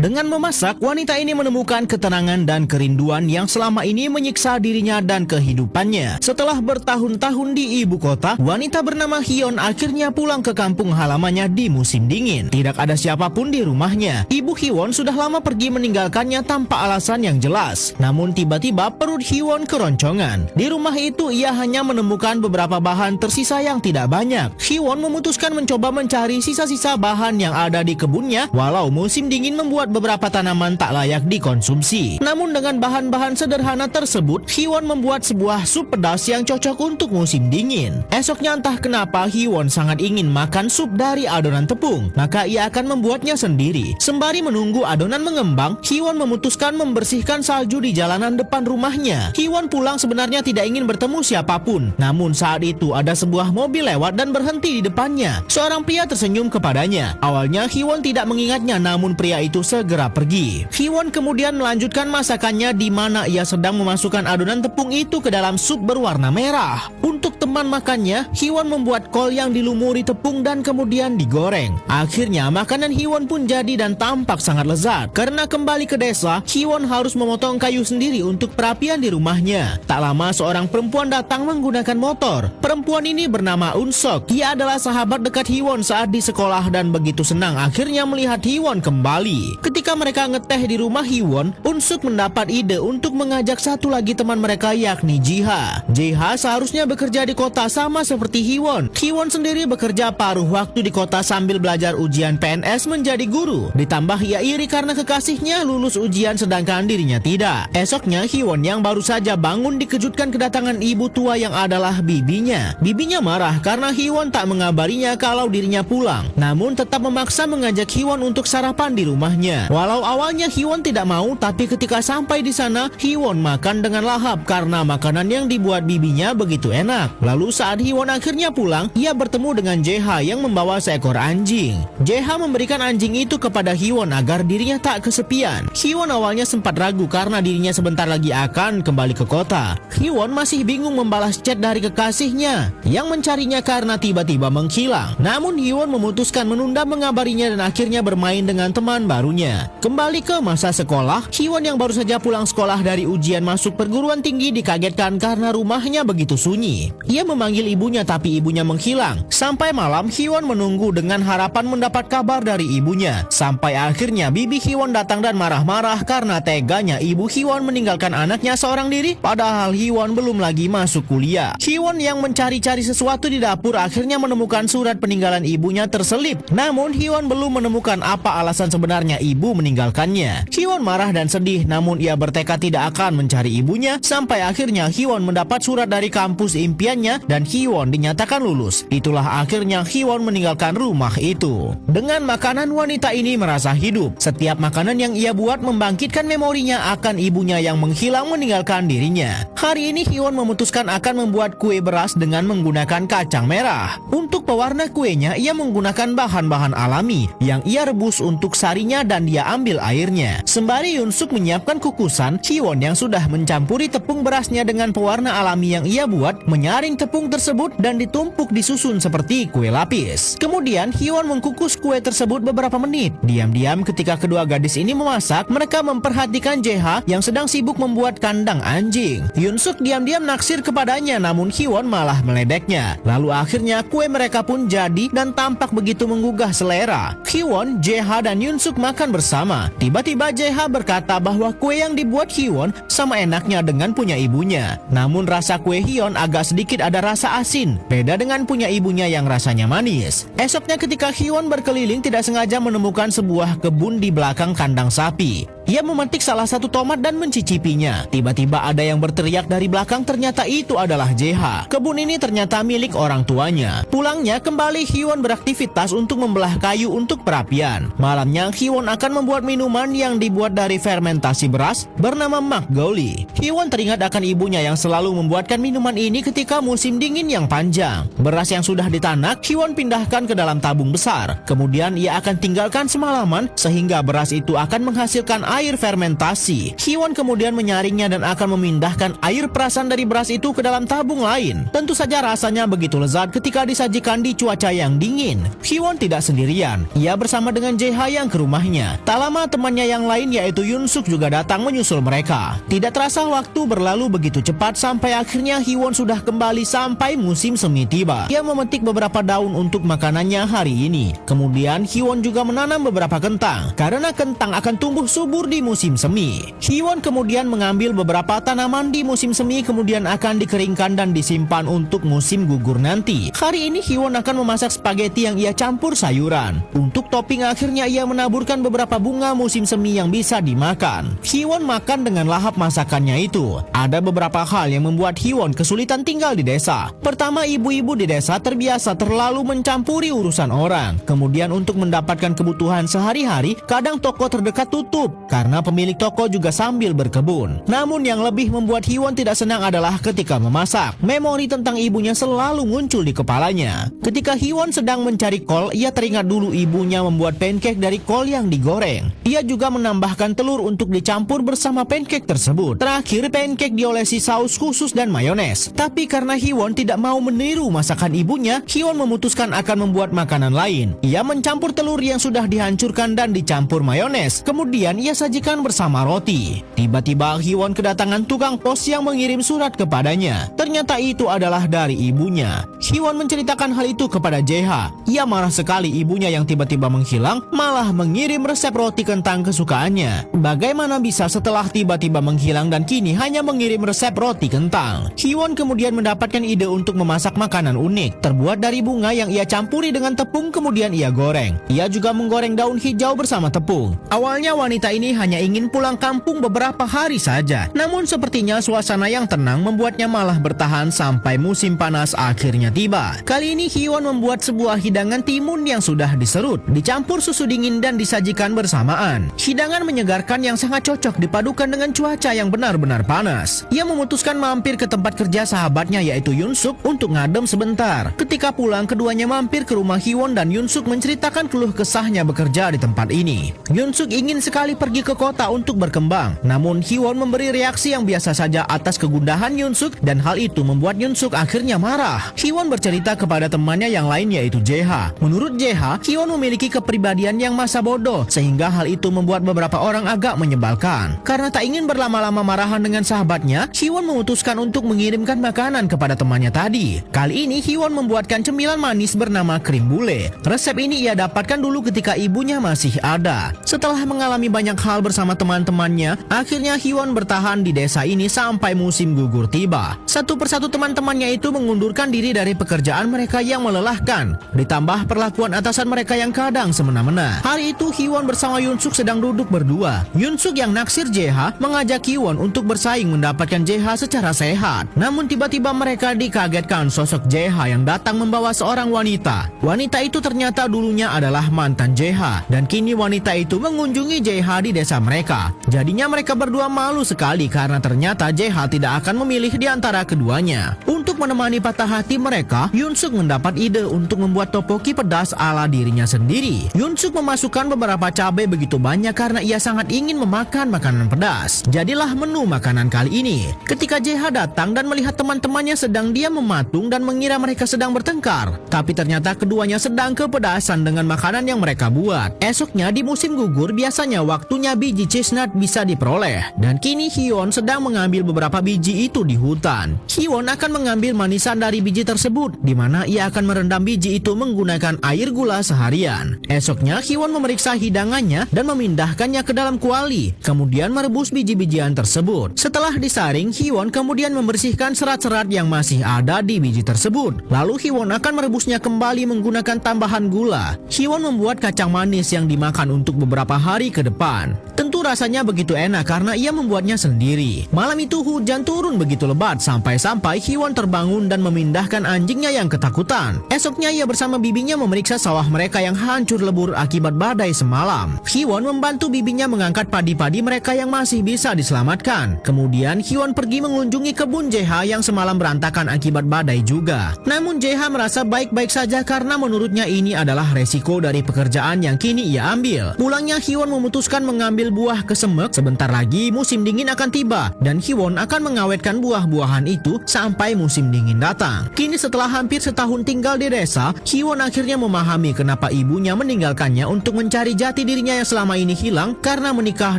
Dengan memasak, wanita ini menemukan ketenangan dan kerinduan yang selama ini menyiksa dirinya dan kehidupannya. Setelah bertahun-tahun di ibu kota, wanita bernama Hyun akhirnya pulang ke kampung halamannya di musim dingin. Tidak ada siapapun di rumahnya. Ibu Hyun sudah lama pergi meninggalkannya tanpa alasan yang jelas. Namun tiba-tiba perut Hyun keroncongan. Di rumah itu ia hanya menemukan beberapa bahan tersisa yang tidak banyak. Hyun memutuskan mencoba mencari sisa-sisa bahan yang ada di kebunnya, walau musim dingin membuat beberapa tanaman tak layak dikonsumsi. Namun dengan bahan-bahan sederhana tersebut, Hyun membuat sebuah sup pedas yang cocok untuk musim dingin. Esoknya entah kenapa Hyun sangat ingin makan sup dari adonan tepung, maka ia akan membuatnya sendiri. Sembari menunggu adonan mengembang, Hyun memutuskan membersihkan salju di jalanan depan rumahnya. Hyun pulang sebenarnya tidak ingin bertemu siapapun, namun saat itu ada sebuah mobil lewat dan berhenti di depannya. Seorang pria tersenyum kepadanya. Awalnya Hyun tidak mengingatnya, namun pria itu segera pergi. Hyun kemudian melanjutkan masakannya di mana ia sedang memasukkan adonan tepung itu ke dalam sup berwarna merah. Untuk teman makannya, Hyun membuat kol yang dilumuri tepung dan kemudian digoreng. Akhirnya makanan Hyun pun jadi dan tampak sangat lezat. Karena kembali ke desa, Hyun harus memotong kayu sendiri untuk perapian di rumahnya. Tak lama seorang perempuan datang menggunakan motor. Perempuan ini bernama Unsok. Ia adalah sahabat dekat Hyun saat di sekolah dan begitu senang akhirnya melihat Hyun kembali. Ketika mereka ngeteh di rumah Hyun, Unsuk mendapat ide untuk mengajak satu lagi teman mereka yakni Jiha. Jiha seharusnya bekerja di kota sama seperti Hyun. Hyun sendiri bekerja paruh waktu di kota sambil belajar ujian PNS menjadi guru. Ditambah ia iri karena kekasihnya lulus ujian sedangkan dirinya tidak. Esoknya Hyun yang baru saja bangun dikejutkan kedatangan ibu tua yang adalah bibinya. Bibinya marah karena Hyun tak mengabarinya kalau dirinya pulang, namun tetap memaksa mengajak Hyun untuk sarapan di rumahnya. Walau awalnya Hyun tidak mau, tapi ketika sampai di sana, Hyun makan dengan lahap karena makanan yang dibuat bibinya begitu enak. Lalu saat Hyun akhirnya pulang, ia bertemu dengan Jeha yang membawa seekor anjing. Jeha memberikan anjing itu kepada Hyun agar dirinya tak kesepian. Hyun awalnya sempat ragu karena dirinya sebentar lagi akan kembali ke kota. Hyun masih bingung membalas chat dari kekasihnya yang mencarinya karena tiba-tiba menghilang. Namun Hyun memutuskan menunda mengabarinya dan akhirnya bermain dengan teman barunya. Kembali ke masa sekolah, Hyun yang baru saja pulang sekolah dari ujian masuk perguruan tinggi dikagetkan karena rumahnya begitu sunyi. Ia memanggil ibunya tapi ibunya menghilang. Sampai malam Hyun menunggu dengan harapan mendapat kabar dari ibunya. Sampai akhirnya bibi Hyun datang dan marah-marah karena teganya ibu Hyun meninggalkan anaknya seorang diri padahal Hyun belum lagi masuk kuliah. Hyun yang mencari-cari sesuatu di dapur akhirnya menemukan surat peninggalan ibunya terselip. Namun Hyun belum menemukan apa alasan sebenarnya ibu meninggalkannya. Hyun marah dan sedih, namun ia bertekad tidak akan mencari ibunya. Sampai akhirnya Hyun mendapat surat dari kampus impiannya dan Hyun dinyatakan lulus. Itulah akhirnya Hyun meninggalkan rumah itu. Dengan makanan, wanita ini merasa hidup. Setiap makanan yang ia buat membangkitkan memorinya akan ibunya yang menghilang meninggalkan dirinya. Hari ini Hyun memutuskan akan membuat kue beras dengan menggunakan kacang merah. Untuk pewarna kuenya, ia menggunakan bahan-bahan alami yang ia rebus untuk sarinya dan dia ambil airnya. Sembari Unsuk menyiapkan kukusan, Hyun yang sudah mencampuri tepung berasnya dengan pewarna alami yang ia buat, menyaring tepung tersebut dan ditumpuk disusun seperti kue lapis. Kemudian Hyun mengkukus kue tersebut beberapa menit. Diam-diam ketika kedua gadis ini memasak, mereka memperhatikan Jeha yang sedang sibuk membuat kandang anjing. Unsuk diam-diam naksir kepadanya, namun Hyun malah meledeknya. Lalu akhirnya kue mereka pun jadi dan tampak begitu menggugah selera. Hyun, Jeha dan Unsuk makan bersama. Tiba-tiba Jeha berkata bahwa kue yang dibuat Hyun sama enaknya dengan punya ibunya. Namun rasa kue Hyun agak sedikit ada rasa asin, beda dengan punya ibunya yang rasanya manis. Esoknya ketika Hyun berkeliling tidak sengaja menemukan sebuah kebun di belakang kandang sapi. Ia memetik salah satu tomat dan mencicipinya. Tiba-tiba ada yang berteriak dari belakang, ternyata itu adalah Jeha. Kebun ini ternyata milik orang tuanya. Pulangnya kembali Hyun beraktivitas untuk membelah kayu untuk perapian. Malamnya Hyun akan membuat minuman yang dibuat dari fermentasi beras bernama Makgeolli. Hyun teringat akan ibunya yang selalu membuatkan minuman ini ketika musim dingin yang panjang. Beras yang sudah ditanak Hyun pindahkan ke dalam tabung besar. Kemudian ia akan tinggalkan semalaman sehingga beras itu akan menghasilkan air fermentasi. Hyewon kemudian menyaringnya dan akan memindahkan air perasan dari beras itu ke dalam tabung lain. Tentu saja rasanya begitu lezat ketika disajikan di cuaca yang dingin. Hyewon tidak sendirian, ia bersama dengan Jae-ha yang ke rumahnya. Tak lama temannya yang lain yaitu Yoon-suk juga datang menyusul mereka. Tidak terasa waktu berlalu begitu cepat sampai akhirnya Hyewon sudah kembali sampai musim semi tiba. Ia memetik beberapa daun untuk makanannya hari ini. Kemudian Hyewon juga menanam beberapa kentang karena kentang akan tumbuh subur di musim semi. Hyewon kemudian mengambil beberapa tanaman di musim semi kemudian akan dikeringkan dan disimpan untuk musim gugur nanti. Hari ini Hyewon akan memasak spaghetti yang ia campur sayuran. Untuk topping akhirnya ia menaburkan beberapa bunga musim semi yang bisa dimakan. Hyewon makan dengan lahap masakannya itu. Ada beberapa hal yang membuat Hyewon kesulitan tinggal di desa. Pertama, ibu-ibu di desa terbiasa terlalu mencampuri urusan orang. Kemudian untuk mendapatkan kebutuhan sehari-hari, kadang toko terdekat tutup karena pemilik toko juga sambil berkebun. Namun yang lebih membuat Hyewon tidak senang adalah ketika memasak. Memori tentang ibunya selalu muncul di kepalanya. Ketika Hyewon sedang mencari kol, ia teringat dulu ibunya membuat pancake dari kol yang digoreng. Ia juga menambahkan telur untuk dicampur bersama pancake tersebut. Terakhir, pancake diolesi saus khusus dan mayones. Tapi karena Hyewon tidak mau meniru masakan ibunya, Hyewon memutuskan akan membuat makanan lain. Ia mencampur telur yang sudah dihancurkan dan dicampur mayones. Kemudian ia sajikan bersama roti. Tiba-tiba Hyewon kedatangan tukang pos yang mengirim surat kepadanya. Ternyata itu adalah dari ibunya. Hyewon menceritakan hal itu kepada Jae-ha. Ia marah sekali ibunya yang tiba-tiba menghilang, malah mengirim resep roti kentang kesukaannya. Bagaimana bisa setelah tiba-tiba menghilang dan kini hanya mengirim resep roti kentang? Hyewon kemudian mendapatkan ide untuk memasak makanan unik, terbuat dari bunga yang ia campuri dengan tepung kemudian ia goreng. Ia juga menggoreng daun hijau bersama tepung. Awalnya wanita ini hanya ingin pulang kampung beberapa hari saja. Namun sepertinya suasana yang tenang membuatnya malah bertahan sampai musim panas akhirnya tiba. Kali ini Hyewon membuat sebuah hidangan timun yang sudah diserut, dicampur susu dingin dan disajikan bersamaan. Hidangan menyegarkan yang sangat cocok dipadukan dengan cuaca yang benar-benar panas. Ia memutuskan mampir ke tempat kerja sahabatnya yaitu Yoon-suk untuk ngadem sebentar. Ketika pulang, keduanya mampir ke rumah Hyewon dan Yoon-suk menceritakan keluh kesahnya bekerja di tempat ini. Yoon-suk ingin sekali pergi ke kota untuk berkembang. Namun Hyewon memberi reaksi yang biasa saja atas kegundahan Yoon-suk dan hal itu membuat Yoon-suk akhirnya marah. Hyewon bercerita kepada temannya yang lain yaitu Jae-ha. Menurut Jae-ha, Hyewon memiliki kepribadian yang masa bodoh sehingga hal itu membuat beberapa orang agak menyebalkan. Karena tak ingin berlama-lama marahan dengan sahabatnya, Hyewon memutuskan untuk mengirimkan makanan kepada temannya tadi. Kali ini Hyewon membuatkan cemilan manis bernama krim bule. Resep ini ia dapatkan dulu ketika ibunya masih ada. Setelah mengalami banyak hal bersama teman-temannya, akhirnya Hyewon bertahan di desa ini sampai musim gugur tiba. Satu persatu teman-temannya itu mengundurkan diri dari pekerjaan mereka yang melelahkan, ditambah perlakuan atasan mereka yang kadang semena-mena. Hari itu Hyewon bersama Yoon-suk sedang duduk berdua. Yoon-suk yang naksir Jae-ha mengajak Hyewon untuk bersaing mendapatkan Jae-ha secara sehat. Namun tiba-tiba mereka dikagetkan sosok Jae-ha yang datang membawa seorang wanita. Wanita itu ternyata dulunya adalah mantan Jae-ha dan kini wanita itu mengunjungi Jae-ha di desa mereka. Jadinya mereka berdua malu sekali karena ternyata Jae-ha tidak akan memilih di antara keduanya. Untuk menemani patah hati mereka, Yoon-suk mendapat ide untuk membuat topoki pedas ala dirinya sendiri. Yoon-suk memasukkan beberapa cabai begitu banyak karena ia sangat ingin memakan makanan pedas. Jadilah menu makanan kali ini. Ketika Jae-ha datang dan melihat teman-temannya sedang diam mematung dan mengira mereka sedang bertengkar, tapi ternyata keduanya sedang kepedasan dengan makanan yang mereka buat. Esoknya di musim gugur biasanya waktunya biji chestnut bisa diperoleh, dan kini Hyewon sedang mengambil beberapa biji itu di hutan. Hyewon akan mengambil manisan dari biji tersebut, di mana ia akan merendam biji itu menggunakan air gula seharian. Esoknya Hyewon memeriksa hidangannya dan memindahkannya ke dalam kuali, kemudian merebus biji-bijian tersebut. Setelah disaring, Hyewon kemudian membersihkan serat-serat yang masih ada di biji tersebut. Lalu Hyewon akan merebusnya kembali menggunakan tambahan gula. Hyewon membuat kacang manis yang dimakan untuk beberapa hari ke depan. Tentu rasanya begitu enak karena ia membuatnya sendiri. Malam itu hujan turun begitu lebat sampai-sampai Hyewon terbangun dan memindahkan anjingnya yang ketakutan. Esoknya ia bersama bibinya memeriksa sawah mereka yang hancur lebur akibat badai semalam. Hyewon membantu bibinya mengangkat padi-padi mereka yang masih bisa diselamatkan. Kemudian Hyewon pergi mengunjungi kebun Jae-ha yang semalam berantakan akibat badai juga. Namun Jae-ha merasa baik-baik saja karena menurutnya ini adalah resiko dari pekerjaan yang kini ia ambil. Pulangnya Hyewon memutuskan mengambil buah buah kesemek, sebentar lagi musim dingin akan tiba dan Hyewon akan mengawetkan buah-buahan itu sampai musim dingin datang. Kini setelah hampir setahun tinggal di desa, Hyewon akhirnya memahami kenapa ibunya meninggalkannya untuk mencari jati dirinya yang selama ini hilang karena menikah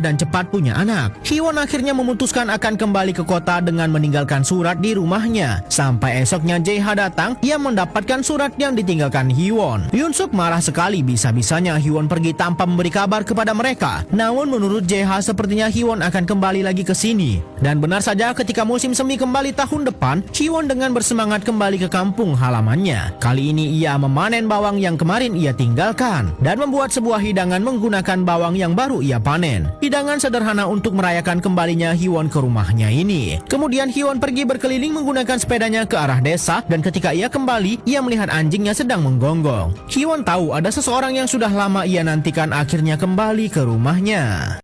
dan cepat punya anak. Hyewon akhirnya memutuskan akan kembali ke kota dengan meninggalkan surat di rumahnya. Sampai esoknya Jae-ha datang, ia mendapatkan surat yang ditinggalkan Hyewon. Yoon-suk marah sekali, bisa-bisanya Hyewon pergi tanpa memberi kabar kepada mereka. Namun menurut Jae-ha sepertinya Hyewon akan kembali lagi ke sini. Dan benar saja, ketika musim semi kembali tahun depan, Hyewon dengan bersemangat kembali ke kampung halamannya. Kali ini ia memanen bawang yang kemarin ia tinggalkan dan membuat sebuah hidangan menggunakan bawang yang baru ia panen. Hidangan sederhana untuk merayakan kembalinya Hyewon ke rumahnya ini. Kemudian Hyewon pergi berkeliling menggunakan sepedanya ke arah desa dan ketika ia kembali, ia melihat anjingnya sedang menggonggong. Hyewon tahu ada seseorang yang sudah lama ia nantikan akhirnya kembali ke rumahnya.